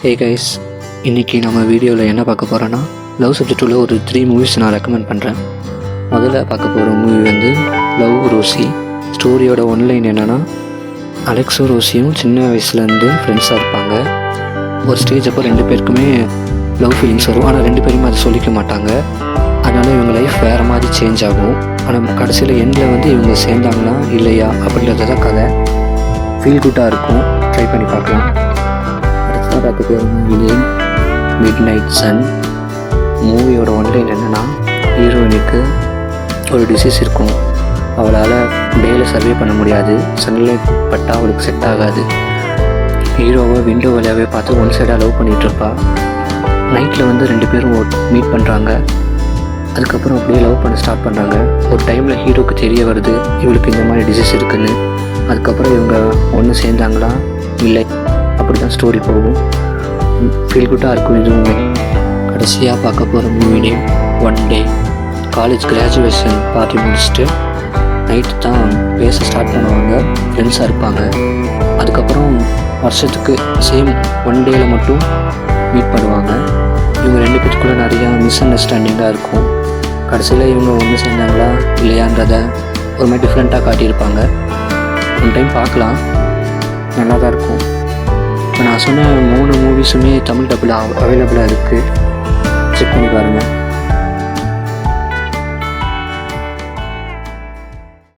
Hey guys, இன்றைக்கி நம்ம வீடியோவில் என்ன பார்க்க போகிறோன்னா லவ் சப்ஜெக்டில் ஒரு 3 மூவிஸ் நான் ரெக்கமெண்ட் பண்ணுறேன். முதல்ல பார்க்க போகிற மூவி வந்து லவ் ரோசி. ஸ்டோரியோட ஒன்லைன் என்னென்னா, அலெக்ஸும் ரோசியும் சின்ன வயசுலேருந்து ஃப்ரெண்ட்ஸாக இருப்பாங்க. ஒரு ஸ்டேஜ் அப்போ 2 பேருக்குமே லவ் ஃபீலிங்ஸ் வரும். ஆனால் 2 பேருமே அதை சொல்லிக்க மாட்டாங்க. அதனால் இவங்க லைஃப் வேறு மாதிரி சேஞ்ச் ஆகும். ஆனால் கடைசியில் எண்டில் வந்து இவங்க சேர்ந்தாங்களா இல்லையா அப்படின்றத தான் கதை. ஃபீல் குட்டாக இருக்கும், ட்ரை பண்ணி பார்க்கலாம். பார்க்க போகிற மூவி மிட் நைட் சன். மூவியோட ஒன்லைன் என்னென்னா, ஹீரோயினுக்கு ஒரு டிசீஸ் இருக்கும். அவளால் டேயில் சர்வே பண்ண முடியாது. சன்லைட் பட்டால் அவளுக்கு செட் ஆகாது. ஹீரோவை விண்டோ வழியாகவே பார்த்து ஒன் சைடாக லவ் பண்ணிகிட்ருப்பா. நைட்டில் வந்து 2 பேரும் மீட் பண்ணுறாங்க. அதுக்கப்புறம் அப்படியே லவ் பண்ண ஸ்டார்ட் பண்ணுறாங்க. ஒரு டைமில் ஹீரோவுக்கு தெரிய வருது இவளுக்கு இந்த மாதிரி டிசீஸ் இருக்குதுன்னு. அதுக்கப்புறம் இவங்க ஒன்று சேர்ந்தாங்களா இல்லை, அப்படி தான் ஸ்டோரி போகும். ஃபீல் குட்டாக இருக்கும் இதுவுமே. கடைசியாக பார்க்க போகிற movie name one day. College graduation party முடிச்சுட்டு நைட்டு தான் பேச ஸ்டார்ட் பண்ணுவாங்க. ஃப்ரெண்ட்ஸாக இருப்பாங்க. அதுக்கப்புறம் வருஷத்துக்கு சேம் ஒன் டேயில் மட்டும் மீட் பண்ணுவாங்க. இவங்க 2 பேத்துக்குள்ளே நிறையா மிஸ் அண்டர்ஸ்டாண்டிங்காக இருக்கும். கடைசியில் இவங்க ஒன்று சேர்ந்தாங்களா இல்லையான்றத ஒரு மாதிரி டிஃப்ரெண்ட்டாக காட்டியிருப்பாங்க. ஒன் டைம் பார்க்கலாம், நல்லா தான் இருக்கும். இப்போ நான் சொன்ன 3 மூவிஸுமே தமிழ் டப்பில் அவைலபிளாக இருக்குது. செக் பண்ணி பாருங்கள்.